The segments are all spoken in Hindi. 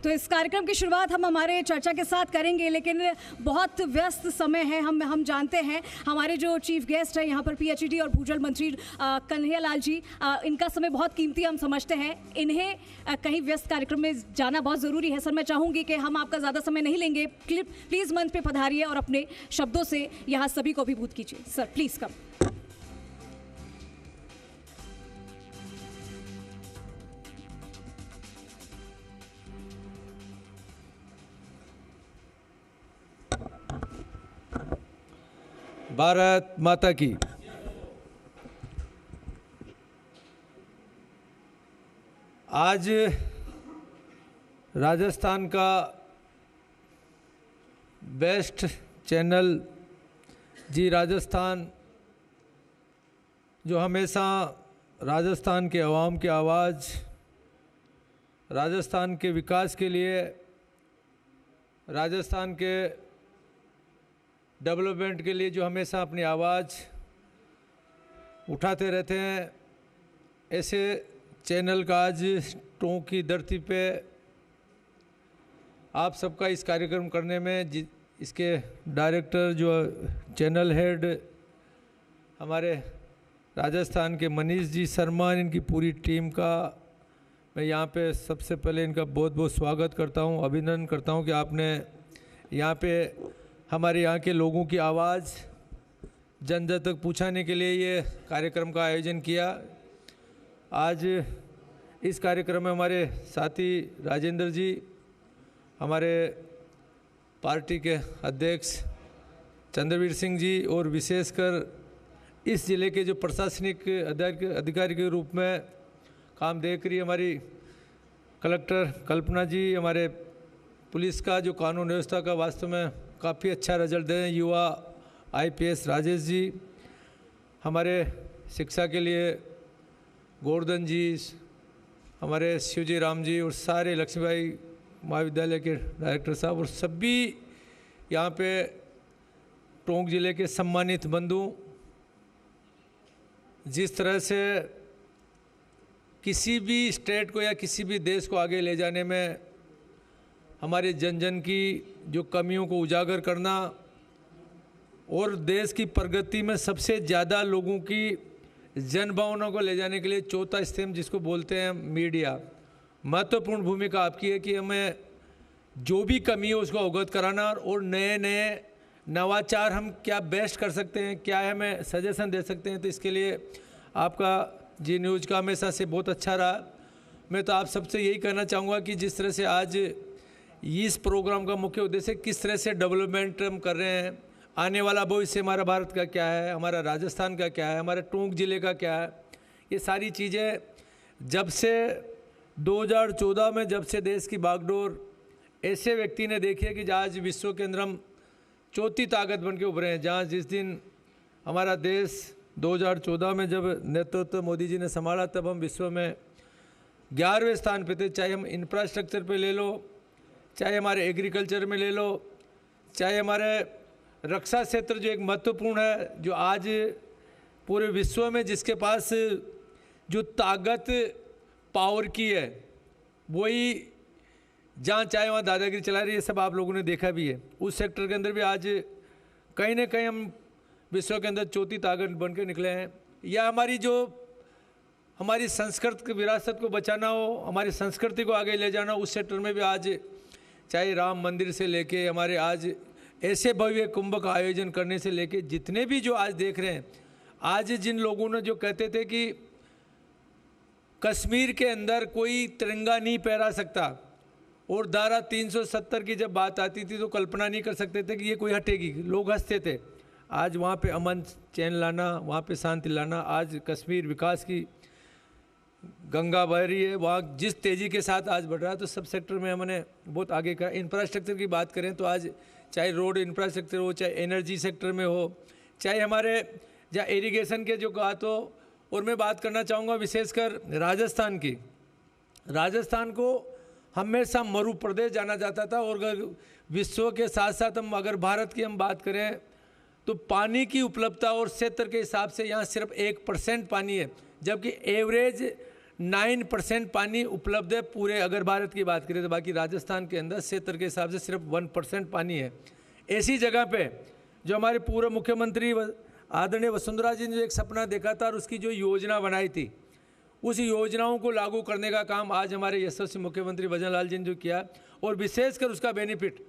तो इस कार्यक्रम की शुरुआत हम हमारे चर्चा के साथ करेंगे, लेकिन बहुत व्यस्त समय है। हम जानते हैं हमारे जो चीफ गेस्ट है यहाँ पर पीएचईडी और भूजल मंत्री कन्हैयालाल जी, इनका समय बहुत कीमती हम समझते हैं। इन्हें कहीं व्यस्त कार्यक्रम में जाना बहुत ज़रूरी है। सर, मैं चाहूँगी कि हम आपका ज़्यादा समय नहीं लेंगे, प्लीज़ मंच पे पधारिए और अपने शब्दों से यहाँ सभी को अभिभूत कीजिए। सर प्लीज़ कम। भारत माता की। आज राजस्थान का बेस्ट चैनल जी राजस्थान, जो हमेशा राजस्थान के अवाम की आवाज़, राजस्थान के विकास के लिए, राजस्थान के डेवलपमेंट के लिए जो हमेशा अपनी आवाज़ उठाते रहते हैं, ऐसे चैनल का आज टोंक की धरती पे आप सबका इस कार्यक्रम करने में, इसके डायरेक्टर जो चैनल हेड हमारे राजस्थान के मनीष जी शर्मा, इनकी पूरी टीम का मैं यहाँ पे सबसे पहले इनका बहुत बहुत स्वागत करता हूँ, अभिनंदन करता हूँ कि आपने यहाँ पे हमारे यहाँ के लोगों की आवाज़ जन जन तक पहुँचाने के लिए ये कार्यक्रम का आयोजन किया। आज इस कार्यक्रम में हमारे साथी राजेंद्र जी, हमारे पार्टी के अध्यक्ष चंद्रवीर सिंह जी, और विशेषकर इस ज़िले के जो प्रशासनिक अधिकारी के रूप में काम देख रही हमारी कलेक्टर कल्पना जी, हमारे पुलिस का जो कानून व्यवस्था का वास्तव में काफ़ी अच्छा रिजल्ट दे रहे हैं युवा आईपीएस राजेश जी, हमारे शिक्षा के लिए गोवर्धन जी, हमारे शिवजी राम जी, और सारे लक्ष्मीबाई महाविद्यालय के डायरेक्टर साहब, और सभी यहाँ पे टोंक ज़िले के सम्मानित बंधु। जिस तरह से किसी भी स्टेट को या किसी भी देश को आगे ले जाने में हमारे जन जन की जो कमियों को उजागर करना, और देश की प्रगति में सबसे ज़्यादा लोगों की जन भावनाओं को ले जाने के लिए चौथा स्तंभ जिसको बोलते हैं मीडिया, महत्वपूर्ण भूमिका आपकी है कि हमें जो भी कमी है उसको अवगत कराना, और नए नए नवाचार हम क्या बेस्ट कर सकते हैं, क्या हमें सजेशन दे सकते हैं। तो इसके लिए आपका जी न्यूज़ का हमेशा से बहुत अच्छा रहा। मैं तो आप सबसे यही कहना चाहूँगा कि जिस तरह से आज इस प्रोग्राम का मुख्य उद्देश्य किस तरह से डेवलपमेंट हम कर रहे हैं, आने वाला भविष्य हमारा भारत का क्या है, हमारा राजस्थान का क्या है, हमारे टोंक ज़िले का क्या है, ये सारी चीज़ें जब से 2014 में जब से देश की बागडोर ऐसे व्यक्ति ने देखी है कि आज विश्व के अंदर हम चौथी ताकत बन के उभरे हैं। जहाँ जिस दिन हमारा देश 2014 में जब नेतृत्व मोदी जी ने संभाला, तब हम विश्व में 11वें स्थान पे थे। चाहे हम इंफ्रास्ट्रक्चर पे ले लो, चाहे हमारे एग्रीकल्चर में ले लो, चाहे हमारे रक्षा क्षेत्र जो एक महत्वपूर्ण है, जो आज पूरे विश्व में जिसके पास जो ताकत पावर की है, वही जहाँ चाहे वहाँ दादागिरी चला रही है। सब आप लोगों ने देखा भी है। उस सेक्टर के अंदर भी आज कहीं ना कहीं हम विश्व के अंदर चौथी ताकत बन के निकले हैं। या हमारी संस्कृत की विरासत को बचाना हो, हमारी संस्कृति को आगे ले जाना, उस सेक्टर में भी आज चाहे राम मंदिर से लेके हमारे आज ऐसे भव्य कुंभ का आयोजन करने से लेके जितने भी जो आज देख रहे हैं, आज जिन लोगों ने जो कहते थे कि कश्मीर के अंदर कोई तिरंगा नहीं फहरा सकता, और धारा 370 की जब बात आती थी तो कल्पना नहीं कर सकते थे कि ये कोई हटेगी, लोग हंसते थे। आज वहाँ पे अमन चैन लाना, वहाँ पे शांति लाना, आज कश्मीर विकास की गंगा बह रही है, वहाँ जिस तेज़ी के साथ आज बढ़ रहा है, तो सब सेक्टर में हमने बहुत आगे का। इंफ्रास्ट्रक्चर की बात करें तो आज चाहे रोड इंफ्रास्ट्रक्चर हो, चाहे एनर्जी सेक्टर में हो, चाहे हमारे जहाँ इरिगेशन के जो बात हो। और मैं बात करना चाहूँगा विशेषकर राजस्थान की। राजस्थान को हमेशा मरु प्रदेश जाना जाता था, और अगर विश्व के साथ साथ हम अगर भारत की हम बात करें तो पानी की उपलब्धता और क्षेत्र के हिसाब से यहाँ सिर्फ 1% पानी है, जबकि एवरेज 9% पानी उपलब्ध है पूरे, अगर भारत की बात करें तो। बाकी राजस्थान के अंदर क्षेत्र के हिसाब से सिर्फ 1% पानी है। ऐसी जगह पे जो हमारे पूर्व मुख्यमंत्री आदरणीय वसुंधरा जी ने जो एक सपना देखा था और उसकी जो योजना बनाई थी, उस योजनाओं को लागू करने का काम आज हमारे यशस्वी मुख्यमंत्री भजन लाल जी ने जो किया, और विशेषकर उसका बेनिफिट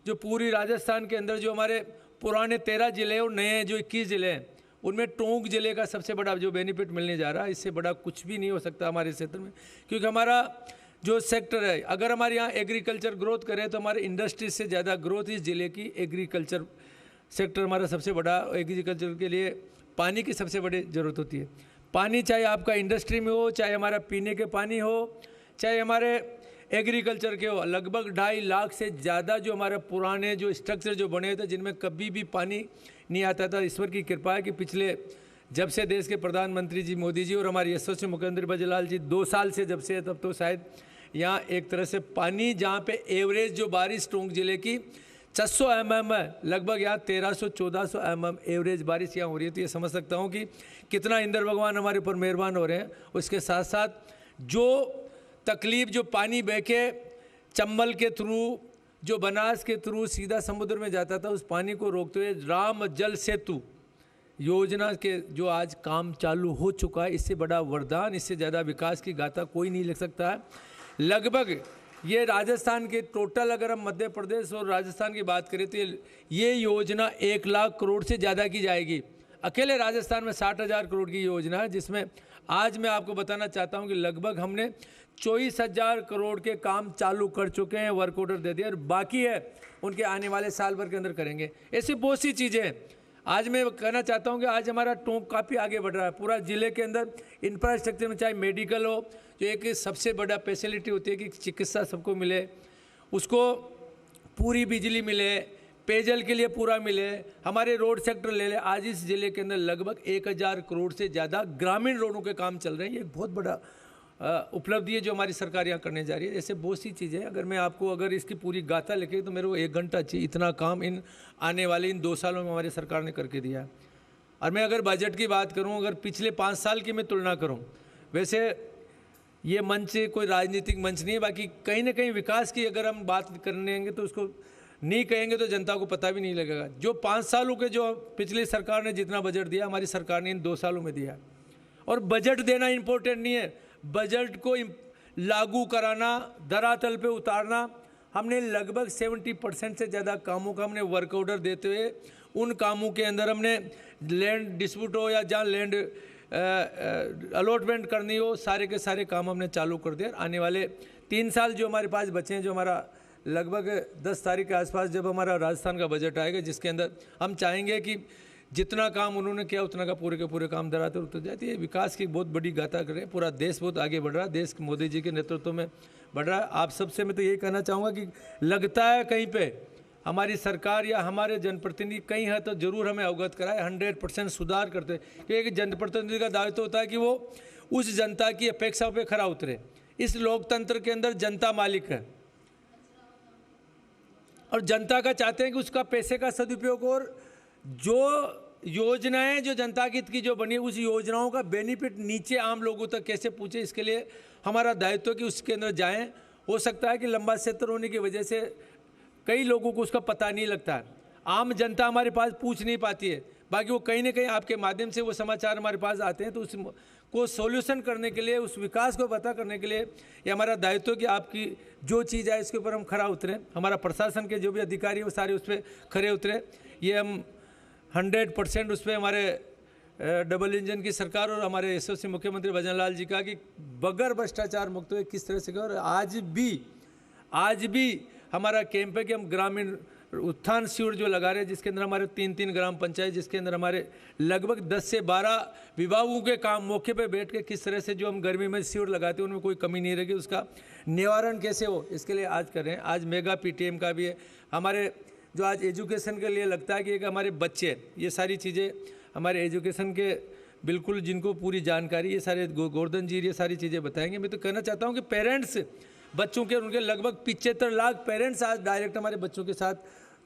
जो पूरी राजस्थान के अंदर जो हमारे पुराने 13 जिले और नए जो 21 जिले हैं, उनमें टोंक जिले का सबसे बड़ा जो बेनिफिट मिलने जा रहा है, इससे बड़ा कुछ भी नहीं हो सकता हमारे क्षेत्र में। क्योंकि हमारा जो सेक्टर है, अगर हमारे यहाँ एग्रीकल्चर ग्रोथ करे तो हमारे इंडस्ट्री से ज़्यादा ग्रोथ इस जिले की एग्रीकल्चर सेक्टर हमारा सबसे बड़ा। एग्रीकल्चर के लिए पानी की सबसे बड़ी ज़रूरत होती है। पानी चाहे आपका इंडस्ट्री में हो, चाहे हमारा पीने के पानी हो, चाहे हमारे एग्रीकल्चर के हो, लगभग 2.5 लाख से ज़्यादा जो हमारे पुराने जो स्ट्रक्चर जो बने थे जिनमें कभी भी पानी नहीं आता था। ईश्वर की कृपा है कि पिछले जब से देश के प्रधानमंत्री जी मोदी जी और हमारे यशस्वी मुख्यमंत्री भजनलाल जी 2 साल से जब से, तब तो शायद यहाँ एक तरह से पानी जहाँ पे एवरेज जो बारिश टोंक जिले की 600 mm है, लगभग यहाँ 1300-1400 mm एवरेज बारिश यहाँ हो रही है। तो ये समझ सकता हूँ कि कितना इंद्र भगवान हमारे ऊपर मेहरबान हो रहे हैं। उसके साथ साथ जो तकलीफ जो पानी बह के चंबल के थ्रू, जो बनास के थ्रू सीधा समुद्र में जाता था, उस पानी को रोकते हुए राम जल सेतु योजना के जो आज काम चालू हो चुका है, इससे बड़ा वरदान, इससे ज़्यादा विकास की गाथा कोई नहीं लिख सकता है। लगभग ये राजस्थान के टोटल, अगर हम मध्य प्रदेश और राजस्थान की बात करें तो ये योजना 1 लाख करोड़ से ज़्यादा की जाएगी। अकेले राजस्थान में 60,000 करोड़ की योजना है, जिसमें आज मैं आपको बताना चाहता हूं कि लगभग हमने 24,000 करोड़ के काम चालू कर चुके हैं, वर्क ऑर्डर दे दिए, और बाकी है उनके आने वाले साल भर के अंदर करेंगे। ऐसी बहुत सी चीज़ें हैं। आज मैं कहना चाहता हूं कि आज हमारा टोंक काफ़ी आगे बढ़ रहा है। पूरा ज़िले के अंदर इंफ्रास्ट्रक्चर में, चाहे मेडिकल हो, जो एक सबसे बड़ा फैसिलिटी होती है कि चिकित्सा सबको मिले, उसको पूरी बिजली मिले, पेयजल के लिए पूरा मिले, हमारे रोड सेक्टर ले ले। आज इस ज़िले के अंदर लगभग 1,000 करोड़ से ज़्यादा ग्रामीण रोडों के काम चल रहे हैं। ये एक बहुत बड़ा उपलब्धि है जो हमारी सरकार यहाँ करने जा रही है। ऐसे बहुत सी चीज़ें, अगर मैं आपको अगर इसकी पूरी गाथा लिखे तो मेरे को 1 घंटा चाहिए। इतना काम इन आने वाले इन 2 सालों में हमारी सरकार ने करके दिया है। और मैं अगर बजट की बात करूँ, अगर पिछले 5 साल की मैं तुलना करूँ, वैसे ये मंच कोई राजनीतिक मंच नहीं है, बाकी कहीं ना कहीं विकास की अगर हम बात करेंगे तो उसको नहीं कहेंगे तो जनता को पता भी नहीं लगेगा। जो 5 सालों के जो पिछली सरकार ने जितना बजट दिया, हमारी सरकार ने इन 2 सालों में दिया। और बजट देना इम्पोर्टेंट नहीं है, बजट को लागू कराना, धरातल पे उतारना। हमने लगभग 70% से ज़्यादा कामों का हमने वर्क ऑर्डर देते हुए उन कामों के अंदर हमने लैंड डिस्प्यूट हो या जहाँ लैंड अलॉटमेंट करनी हो, सारे के सारे काम हमने चालू कर दिए। आने वाले 3 साल जो हमारे पास बचे हैं, जो हमारा लगभग 10 तारीख के आसपास जब हमारा राजस्थान का बजट आएगा, जिसके अंदर हम चाहेंगे कि जितना काम उन्होंने किया उतना का पूरे के पूरे काम धरातल उतर जाती है। विकास की बहुत बड़ी गाथा कर रहे हैं। पूरा देश बहुत आगे बढ़ रहा है, देश मोदी जी के नेतृत्व में बढ़ रहा है। आप सबसे मैं तो यही कहना चाहूँगा कि लगता है कहीं पे हमारी सरकार या हमारे जनप्रतिनिधि कहीं है तो जरूर हमें अवगत कराए, 100% सुधार करते हैं। क्योंकि जनप्रतिनिधि का दायित्व होता है कि वो उस जनता की अपेक्षाओं पर खरा उतरे। इस लोकतंत्र के अंदर जनता मालिक है और जनता का चाहते हैं कि उसका पैसे का सदुपयोग, और जो योजनाएं जो जनता के हित की जो बनी, उस योजनाओं का बेनिफिट नीचे आम लोगों तक कैसे पहुंचे, इसके लिए हमारा दायित्व कि उसके अंदर जाएं। हो सकता है कि लंबा क्षेत्र होने की वजह से कई लोगों को उसका पता नहीं लगता है, आम जनता हमारे पास पूछ नहीं पाती है। बाकी वो कहीं ना कहीं आपके माध्यम से वो समाचार हमारे पास आते हैं, तो उसको सॉल्यूशन करने के लिए, उस विकास को पता करने के लिए ये हमारा दायित्व कि आपकी जो चीज़ है इसके ऊपर हम खरा उतरें। हमारा प्रशासन के जो भी अधिकारी वो सारे उस पर खरे उतरे। ये हम 100% उस पर हमारे डबल इंजन की सरकार और हमारे यशस्वी मुख्यमंत्री भजन लाल जी का कि बगैर भ्रष्टाचार मुक्त हुए किस तरह से कर। आज भी हमारा कैंप है कि हम ग्रामीण उत्थान शिविर जो लगा रहे हैं, जिसके अंदर हमारे 3 ग्राम पंचायत, जिसके अंदर हमारे लगभग 10 से 12 विभागों के काम मौके पे बैठ के किस तरह से जो हम गर्मी में शिविर लगाते हैं उनमें कोई कमी नहीं रहेगी, उसका निवारण कैसे हो, इसके लिए आज कर रहे हैं। आज मेगा पीटीएम का भी है। हमारे जो आज एजुकेशन के लिए लगता है कि एक हमारे बच्चे, ये सारी चीज़ें हमारे एजुकेशन के बिल्कुल जिनको पूरी जानकारी, ये सारे गोवर्धन जी ये सारी चीज़ें बताएंगे। मैं तो कहना चाहता हूँ कि पेरेंट्स बच्चों के, उनके लगभग 75 लाख पेरेंट्स आज डायरेक्ट हमारे बच्चों के साथ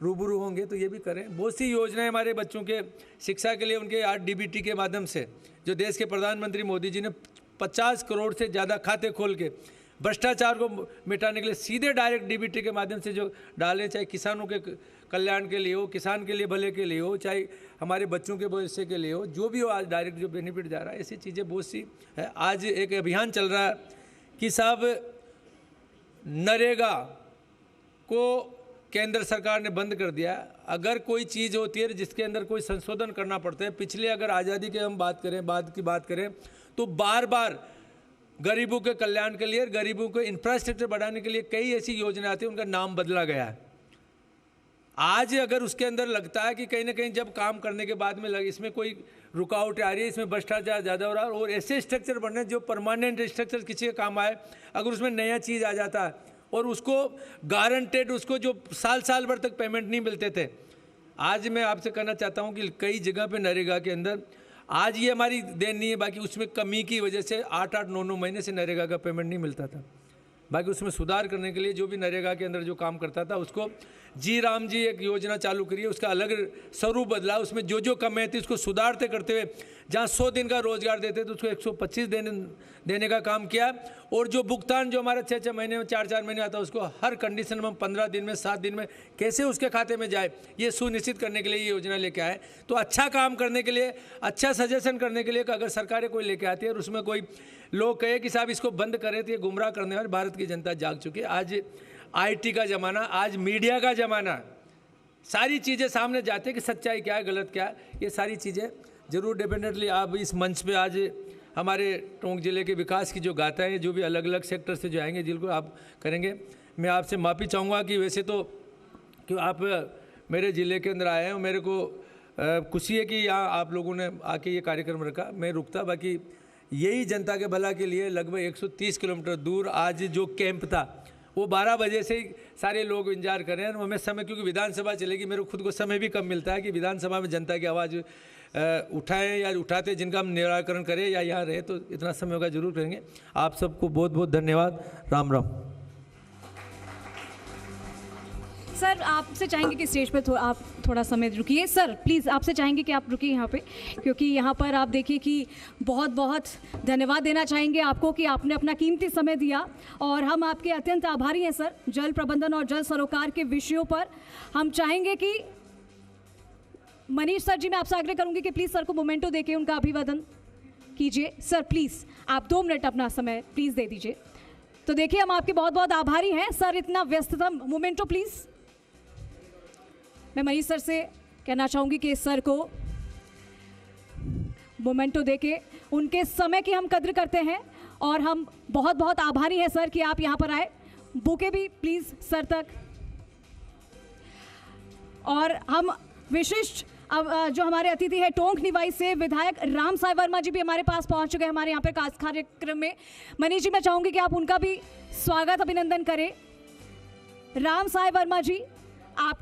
रूबरू होंगे, तो ये भी करें। बहुत सी योजनाएं हमारे बच्चों के शिक्षा के लिए उनके आज डीबीटी के माध्यम से जो देश के प्रधानमंत्री मोदी जी ने 50 करोड़ से ज़्यादा खाते खोल के भ्रष्टाचार को मिटाने के लिए सीधे डायरेक्ट डीबीटी के माध्यम से जो डालें, चाहे किसानों के कल्याण के लिए हो, किसान के लिए भले के लिए हो, चाहे हमारे बच्चों के भविष्य के लिए हो, जो भी हो, आज डायरेक्ट जो बेनिफिट जा रहा है, ऐसी चीज़ें बहुत सी है। आज एक अभियान चल रहा है कि साहब नरेगा को केंद्र सरकार ने बंद कर दिया। अगर कोई चीज़ होती है जिसके अंदर कोई संशोधन करना पड़ता है, पिछले अगर आज़ादी के हम बात करें, बाद की बात करें, तो बार बार गरीबों के कल्याण के लिए, गरीबों को इंफ्रास्ट्रक्चर बढ़ाने के लिए कई ऐसी योजनाएं आती हैं, उनका नाम बदला गया है। आज अगर उसके अंदर लगता है कि कहीं ना कहीं जब काम करने के बाद में इसमें कोई रुकावट आ रही है, इसमें भ्रष्टाचार ज़्यादा हो रहा है, और ऐसे स्ट्रक्चर बनने जो परमानेंट स्ट्रक्चर किसी के काम आए, अगर उसमें नया चीज़ आ जाता है और उसको गारंटेड, उसको जो साल साल भर तक पेमेंट नहीं मिलते थे, आज मैं आपसे कहना चाहता हूँ कि कई जगह पे नरेगा के अंदर आज ये हमारी देन नहीं है, बाकी उसमें कमी की वजह से 8-8, 9-9 महीने से नरेगा का पेमेंट नहीं मिलता था। बाकी उसमें सुधार करने के लिए जो भी नरेगा के अंदर जो काम करता था उसको जी राम जी एक योजना चालू करी है, उसका अलग स्वरूप बदला, उसमें जो जो कमियाँ थी उसको सुधारते करते हुए जहाँ 100 दिन का रोजगार देते तो उसको 125 देने का काम किया, और जो भुगतान जो हमारा 6-6 महीने में 4-4 महीने आता है उसको हर कंडीशन में 15 दिन में 7 दिन में कैसे उसके खाते में जाए, ये सुनिश्चित करने के लिए ये योजना लेके आए। तो अच्छा काम करने के लिए, अच्छा सजेशन करने के लिए अगर सरकारें कोई लेके आती है और उसमें कोई लोग कहे कि साहब इसको बंद करें, तो ये गुमराह करने वाले भारत की जनता जाग चुकी है। आज IT का ज़माना, आज मीडिया का ज़माना, सारी चीज़ें सामने जाते हैं कि सच्चाई क्या है, गलत क्या है, ये सारी चीज़ें ज़रूर डेफिनेटली आप इस मंच पे आज हमारे टोंक ज़िले के विकास की जो गाथा है, जो भी अलग अलग सेक्टर से जो आएंगे जिनको आप करेंगे, मैं आपसे माफ़ी चाहूँगा कि वैसे तो कि आप मेरे ज़िले के अंदर आए हैं, मेरे को खुशी है कि यहाँ आप लोगों ने आके ये कार्यक्रम रखा, मैं रुकता, बाकी यही जनता के भला के लिए लगभग 130 किलोमीटर दूर आज जो कैंप था वो 12 बजे से ही सारे लोग इंतजार कर रहे हैं। हमें समय, क्योंकि विधानसभा चलेगी, मेरे को खुद को समय भी कम मिलता है कि विधानसभा में जनता की आवाज़ उठाएं या उठाते जिनका हम निराकरण करें या यहाँ रहे, तो इतना समय होगा जरूर करेंगे। आप सबको बहुत बहुत धन्यवाद। राम राम। सर आपसे चाहेंगे कि स्टेज पर आप थोड़ा समय रुकिए। सर प्लीज़ आपसे चाहेंगे कि आप रुकिए यहाँ पे, क्योंकि यहाँ पर आप देखिए कि बहुत बहुत धन्यवाद देना चाहेंगे आपको कि आपने अपना कीमती समय दिया, और हम आपके अत्यंत आभारी हैं सर। जल प्रबंधन और जल सरोकार के विषयों पर हम चाहेंगे कि मनीष सर जी, मैं आपसे आग्रह करूँगी कि प्लीज़ सर को मोमेंटो देके उनका अभिवादन कीजिए। सर प्लीज़ आप 2 मिनट अपना समय प्लीज़ दे दीजिए। तो देखिए हम आपके बहुत बहुत आभारी हैं सर, इतना व्यस्तता। Memento please. मैं मनीष सर से कहना चाहूँगी कि सर को मोमेंटो देके उनके समय की हम कद्र करते हैं, और हम बहुत बहुत आभारी हैं सर कि आप यहाँ पर आए। बुके भी प्लीज़ सर तक। और हम विशिष्ट अब जो हमारे अतिथि है टोंक निवाई से विधायक राम साई वर्मा जी भी हमारे पास पहुँच चुके हैं हमारे यहाँ पे कार्यक्रम में। मनीष जी, मैं चाहूँगी कि आप उनका भी स्वागत अभिनंदन करें। राम साई वर्मा जी, आप